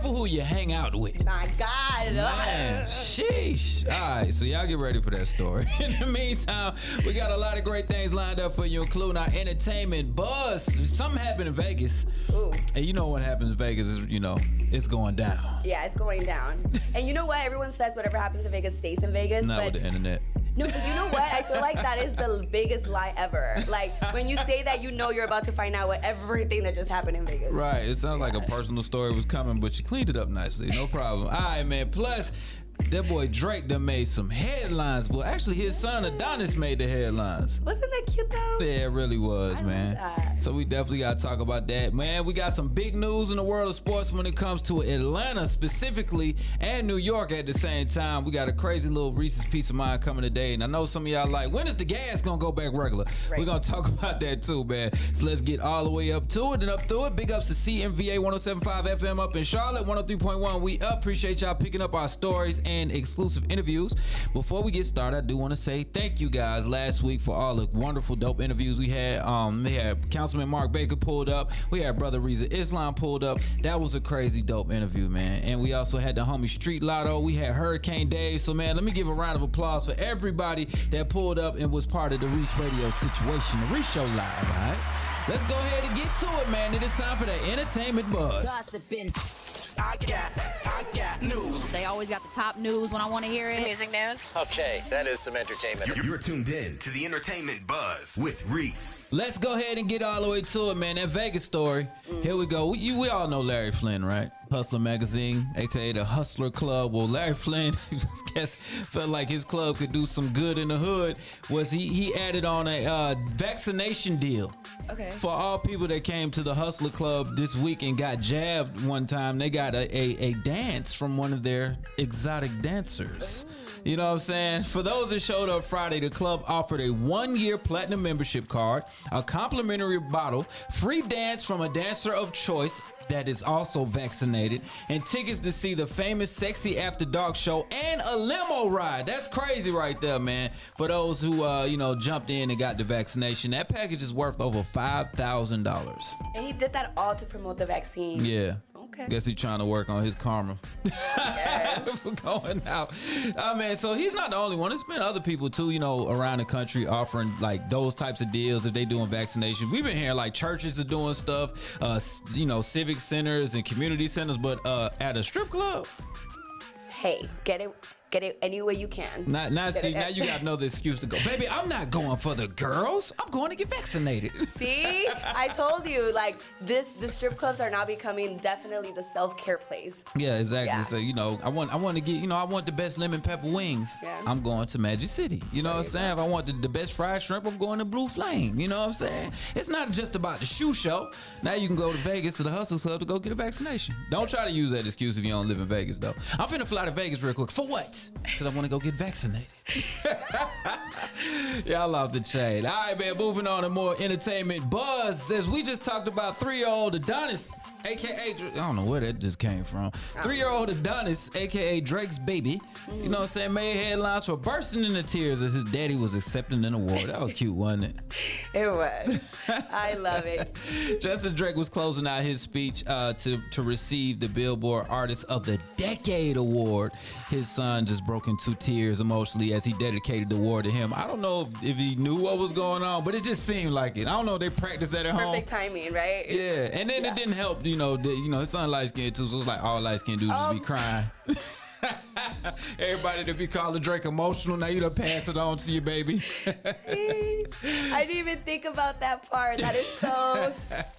careful who you hang out with. My God. Man, sheesh. All right, so y'all get ready for that story. In the meantime, we got a lot of great things lined up for you, including our entertainment buzz. Something happened in Vegas. Ooh. And you know what happens in Vegas is, it's going down. Yeah, it's going down. And you know what? Everyone says whatever happens in Vegas stays in Vegas. Not with the internet. No, but you know what? I feel like that is the biggest lie ever. Like, when you say that, you're about to find out what everything that just happened in Vegas. Right. It sounds like a personal story was coming, but you cleaned it up nicely. No problem. All right, man. Plus, that boy Drake done made some headlines. Well, actually, his son Adonis made the headlines. Wasn't that cute, though? Yeah, it really was, man. That. So we definitely got to talk about that. Man, we got some big news in the world of sports when it comes to Atlanta specifically and New York at the same time. We got a crazy little Reese's Piece of Mind coming today. And I know some of y'all like, when is the gas going to go back regular? Right. We're going to talk about that too, man. So let's get all the way up to it and up through it. Big ups to CMVA 107.5 FM up in Charlotte, 103.1. We appreciate y'all picking up our stories and exclusive interviews. Before we get started, I do want to say thank you guys last week for all the wonderful, dope interviews we had. We had Councilman Mark Baker pulled up. We had Brother Reza Islam pulled up. That was a crazy, dope interview, man. And we also had the homie Street Lotto. We had Hurricane Dave. So, man, let me give a round of applause for everybody that pulled up and was part of the Reec Radio situation, the Reec Show Live, all right? Let's go ahead and get to it, man. It is time for the entertainment buzz. Gossiping. I got news. They always got the top news when I want to hear it. Music news. Okay, that is some entertainment. You're tuned in to the entertainment buzz with Reec. Let's go ahead and get all the way to it, man. That Vegas story. Here we go. We all know Larry Flynn, right? Hustler Magazine, aka the Hustler Club. Well, Larry Flynn, felt like his club could do some good in the hood. Was he added on a vaccination deal. Okay. For all people that came to the Hustler Club this week and got jabbed one time, they got a dance from one of their exotic dancers. You know what I'm saying? For those that showed up Friday, the club offered a 1-year platinum membership card, a complimentary bottle, free dance from a dancer of choice that is also vaccinated, and tickets to see the famous Sexy After Dark show and a limo ride. That's crazy right there, man. For those who, jumped in and got the vaccination, that package is worth over $5,000. And he did that all to promote the vaccine. Yeah. Okay. Guess he's trying to work on his karma for going out. Man, so he's not the only one. There's been other people too, around the country offering like those types of deals if they doing vaccinations. We've been hearing like churches are doing stuff, civic centers and community centers, but at a strip club. Hey, get it any way you can. Now you got another excuse to go. Baby, I'm not going for the girls. I'm going to get vaccinated. See? I told you, like, the strip clubs are now becoming definitely the self-care place. Yeah, exactly. Yeah. So, I want to get, I want the best lemon pepper wings. Yeah. I'm going to Magic City. You know what I'm saying? If I want the best fried shrimp, I'm going to Blue Flame. You know what I'm saying? It's not just about the shoe show. Now you can go to Vegas to the Hustlers Club to go get a vaccination. Don't try to use that excuse if you don't live in Vegas, though. I'm finna fly to Vegas real quick. For what? Because I want to go get vaccinated. Y'all off the chain. All right, man, moving on to more entertainment buzz. As we just talked about 3-year-old Adonis, a.k.a. I don't know where that just came from. 3-year-old Adonis, a.k.a. Drake's baby, you know what I'm saying, made headlines for bursting into tears as his daddy was accepting an award. That was cute, wasn't it? It was. I love it. Just as Drake was closing out his speech to receive the Billboard Artist of the Decade award, his son just broke into tears emotionally as he dedicated the award to him. I don't know if he knew what was going on, but it just seemed like it. I don't know if they practiced that at home. Perfect timing, right? Yeah, and then it didn't help, his son light skinned too, so it's like all light skinned dudes just be crying. Everybody that be calling Drake emotional, now you done pass it on to your baby. I didn't even think about that part. That is so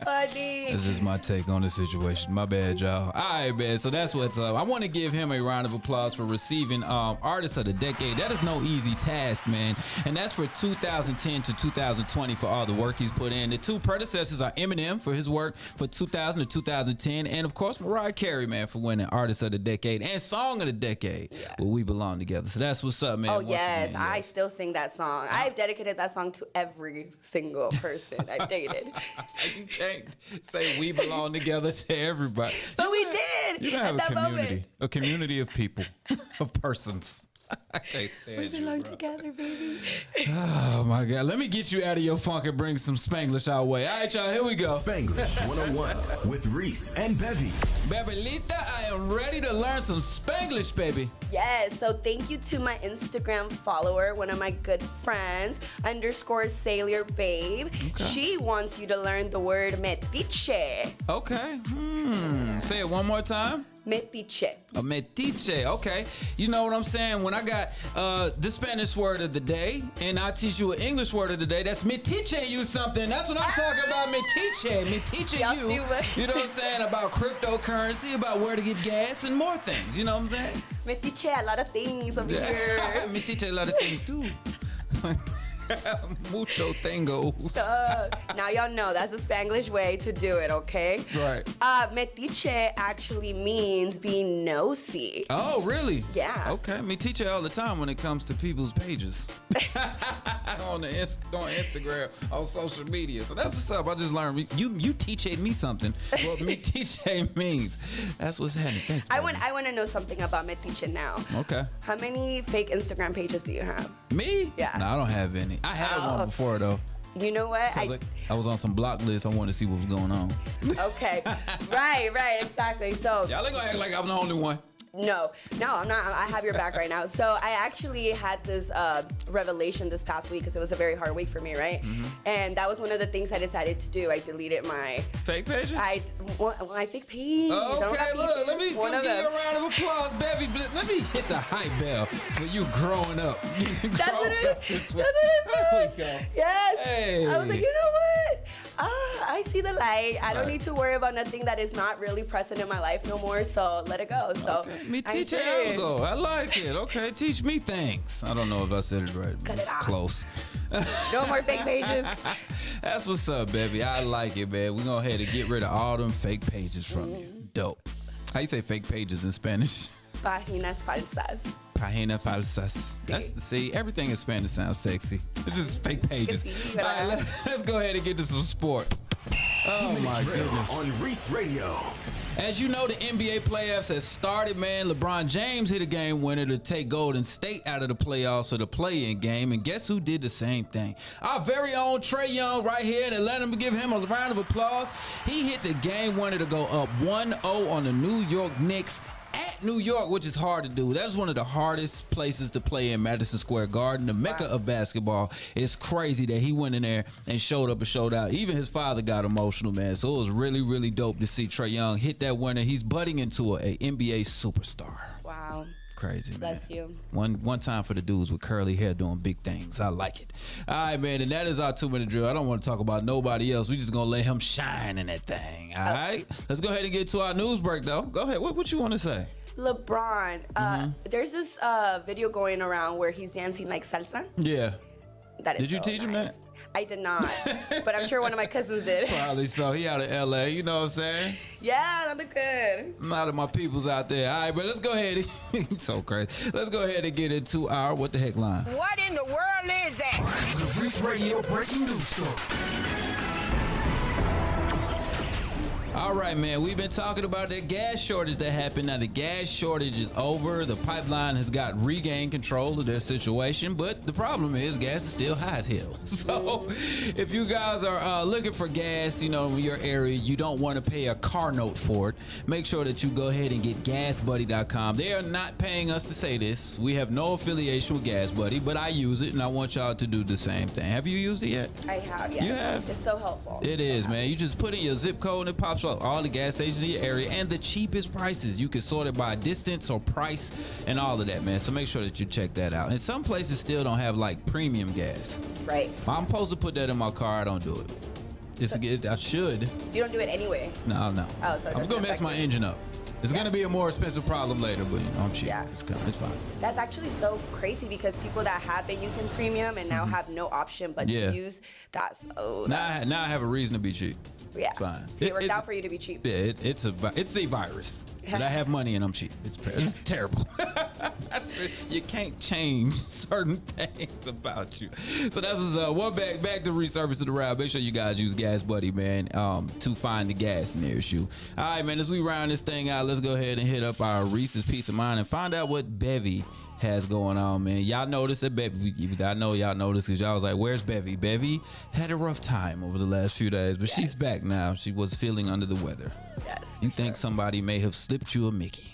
funny. That's just my take on the situation. My bad, y'all. All right, man. So that's what's up. I want to give him a round of applause for receiving Artist of the Decade. That is no easy task, man. And that's for 2010 to 2020 for all the work he's put in. The two predecessors are Eminem for his work for 2000 to 2010, and of course Mariah Carey, man, for winning Artist of the Decade and Song of the Decade. Yeah. Where We Belong Together. So that's what's up, man. Oh, yes. I still sing that song. I've dedicated that song to every single person I've dated. You can't say We Belong Together to everybody. But we did. You don't have a community. A community of people, of persons. I can't stand We you, belong bro. together, baby. Oh my God. Let me get you out of your funk and bring some Spanglish our way. All right, y'all, here we go. Spanglish 101 with Reec and Bevie. Bebelita, I am ready to learn some Spanglish, baby. Yes, so thank you to my Instagram follower, one of my good friends, _Sailor Babe. Okay. She wants you to learn the word metiche. Okay. Say it one more time. Metiche. A metiche, okay. You know what I'm saying? When I got the Spanish word of the day, and I teach you an English word of the day, that's metiche you something. That's what I'm talking about, metiche. Metiche Y'all you. see what- You know what I'm saying? About cryptocurrency, about where to get gas, and more things. You know what I'm saying? Metiche, a lot of things over here. Metiche a lot of things too. Mucho thingos. Now y'all know that's the Spanglish way to do it, okay? Right. Metiche actually means being nosy. Oh, really? Yeah. Okay. Me teach you all the time when it comes to people's pages. on Instagram, on social media. So that's what's up. I just learned. You teach me something. What me teach means. That's what's happening. Thanks, I baby. want to know something about metiche now. Okay. How many fake Instagram pages do you have? Me? Yeah. No, I don't have any. I had one before though. You know what? I was on some block lists. I wanted to see what was going on. Okay. right, exactly. So Y'all ain't gonna act like I'm the only one. No, I'm not. I have your back right now. So I actually had this revelation this past week because it was a very hard week for me, right? And that was one of the things I decided to do. I deleted my Fake pages? my fake page. I don't Okay, have look, pages. let me give One you of a them. round of applause, Bevie. Let me hit the hype bell for you growing up. That's what it is. That's what it There is. we go. Yes. Hey. I was like, you know what? I see the light. I don't Right. need to worry about nothing that is not really present in my life no more. So let it go. So Okay, me I teach you did. how to go. I like it. Okay, teach me things. I don't know if I said it right. Cut it out. Close. No more fake pages. That's what's up, baby. I like it, man. We're going to go ahead and get rid of all them fake pages from you. Dope. How you say fake pages in Spanish? Páginas falsas. Página falsas. See, everything in Spanish sounds sexy. It's just fake pages. Sí, All right, let's go ahead and get to some sports. Oh, my goodness. On Reec Radio. As you know, the NBA playoffs has started, man. LeBron James hit a game winner to take Golden State out of the playoffs for the play-in game. And guess who did the same thing? Our very own Trae Young right here in Atlanta. Give him a round of applause. He hit the game winner to go up 1-0 on the New York Knicks at New York, which is hard to do. That's one of the hardest places to play in Madison Square Garden, the mecca of basketball. It's crazy that he went in there and showed up and showed out. Even his father got emotional, man. So it was really, really dope to see Trae Young hit that winner. He's budding into a NBA superstar. Wow. Crazy, man. Bless you. One time for the dudes with curly hair doing big things. I like it. All right, man, and that is our 2-minute drill. I don't want to talk about nobody else. We just gonna let him shine in that thing. All right. Let's go ahead and get to our news break, though. Go ahead. What you want to say? LeBron, there's this video going around where he's dancing like salsa. Yeah. That is Did you so teach him nice. that? I did not, but I'm sure one of my cousins did. Probably so. He out of LA. You know what I'm saying? Yeah, that's good. I'm out of my peoples out there. All right, but let's go ahead. So crazy. Let's go ahead and get into our what the heck line. What in the world is that? The Reec Radio breaking news story. All right, man. We've been talking about that gas shortage that happened. Now, the gas shortage is over. The pipeline has got regained control of their situation, but the problem is gas is still high as hell. So, if you guys are looking for gas, you know, in your area, you don't want to pay a car note for it, make sure that you go ahead and get GasBuddy.com. They are not paying us to say this. We have no affiliation with GasBuddy, but I use it, and I want y'all to do the same thing. Have you used it yet? I have, yes. You have? It's so helpful. It is, man. You just put in your zip code and it pops up all the gas stations in your area and the cheapest prices. You can sort it by distance or price and all of that, man. So make sure that you check that out. And some places still don't have like premium gas. Right. I'm supposed to put that in my car. I don't do it. I should. You don't do it anyway. No. Oh, so it I'm doesn't gonna mess affect my you. engine up. It's gonna be a more expensive problem later, but you know I'm cheap. Yeah. It's fine. That's actually so crazy because people that have been using premium and now have no option but Yeah. to use Now I have a reason to be cheap. yeah. It's fine. So it worked out for you to be cheap. Yeah, it's a virus. But I have money and I'm cheap. It's terrible. You can't change certain things about you. So that's what's up. Well, back to resurface of the route. Make sure you guys use Gas Buddy, man, to find the gas nearest you. All right, man, as we round this thing out, let's go ahead and hit up our Reese's Peace of Mind and find out what Bevie has going on, man. Y'all noticed that Bevie, I know y'all noticed because y'all was like, where's Bevie? Bevie had a rough time over the last few days, but she's back now. She was feeling under the weather. Yes. You think somebody may have slipped you a Mickey?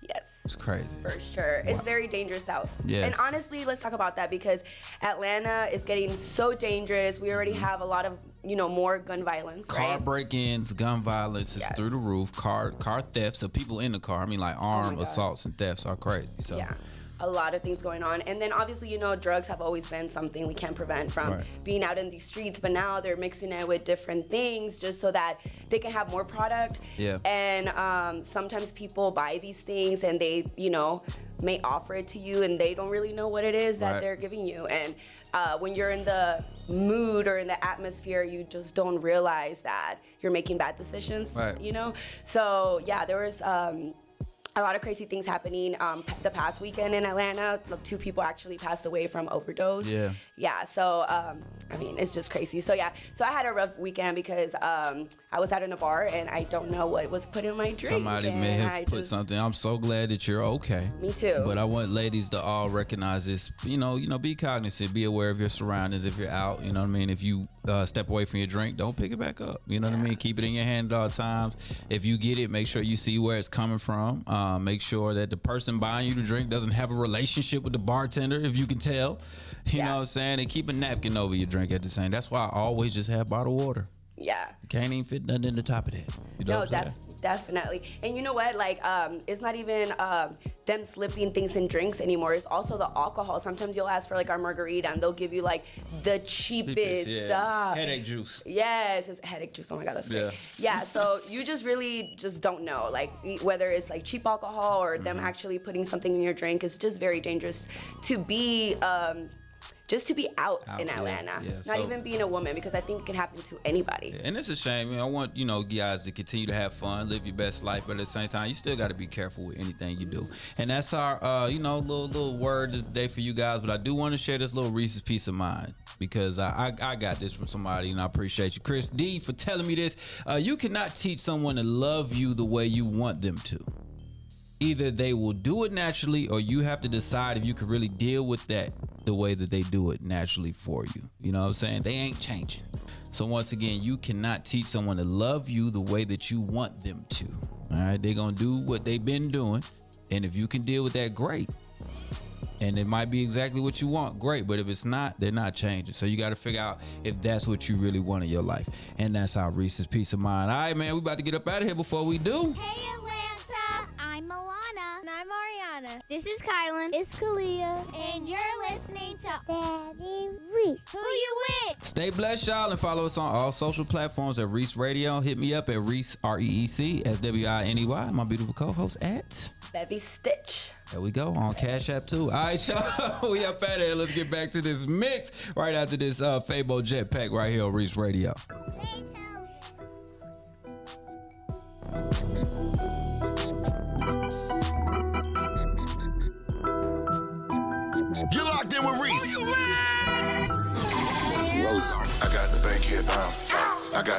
Yes. It's crazy. For sure. Wow. It's very dangerous out. Yes. And honestly, let's talk about that because Atlanta is getting so dangerous. We already have a lot of, more gun violence. Car break-ins, gun violence is through the roof. Car thefts of people in the car. I mean, like armed assaults and thefts are crazy. So. Yeah. A lot of things going on. And then obviously, drugs have always been something we can't prevent from being out in these streets, but now they're mixing it with different things just so that they can have more product. Yeah. And sometimes people buy these things and they, may offer it to you and they don't really know what it is that they're giving you. And when you're in the mood or in the atmosphere, you just don't realize that you're making bad decisions, So yeah, there was a lot of crazy things happening the past weekend in Atlanta. 2 people actually passed away from overdose. Yeah. So I mean, it's just crazy. So yeah. So I had a rough weekend because I was out in a bar and I don't know what was put in my drink. Somebody may have put something. I'm so glad that you're okay. Me too. But I want ladies to all recognize this. Be cognizant. Be aware of your surroundings. If you're out, you know what I mean. If you step away from your drink, don't pick it back up. You know what I mean. Keep it in your hand at all times. If you get it, make sure you see where it's coming from. Make sure that the person buying you the drink doesn't have a relationship with the bartender, if you can tell. You know what I'm saying? And keep a napkin over your drink at the same. That's why I always just have bottled water. Yeah. You can't even fit nothing in the top of that. You know definitely. And you know what? Like, it's not even them slipping things in drinks anymore. It's also the alcohol. Sometimes you'll ask for like our margarita and they'll give you like the cheapest headache juice. Yes, it's headache juice. Oh my God, that's great. Yeah, so you just really just don't know, like whether it's like cheap alcohol or them actually putting something in your drink. It's just very dangerous to be just to be out in Atlanta, not even being a woman, because I think it can happen to anybody. And it's a shame. I want guys to continue to have fun, live your best life, but at the same time, you still got to be careful with anything you do. And that's our little word today for you guys. But I do want to share this little Reese's piece of mind because I got this from somebody, and I appreciate you, Chris D, for telling me this. You cannot teach someone to love you the way you want them to. Either they will do it naturally or you have to decide if you can really deal with that the way that they do it naturally for you. You know what I'm saying? They ain't changing. So once again, you cannot teach someone to love you the way that you want them to. All right? They're going to do what they've been doing. And if you can deal with that, great. And it might be exactly what you want, great. But if it's not, they're not changing. So you got to figure out if that's what you really want in your life. And that's our Reese's Peace of Mind. All right, man, we about to get up out of here before we do. Hey, Atlanta. I'm Milana. And I'm Ariana. This is Kylan. It's Kalia. And you're listening to Daddy Reece. Who you with? Stay blessed, y'all, and follow us on all social platforms at Reec Radio. Hit me up at Reec, REEC, SWINEY. My beautiful co-host at Bevie Stitch. There we go, on Cash App too. All right, y'all, we up out of here. Let's get back to this mix right after this Fabo Jetpack right here on Reec Radio. You're locked in with Reece. I got the bank here bounced. I got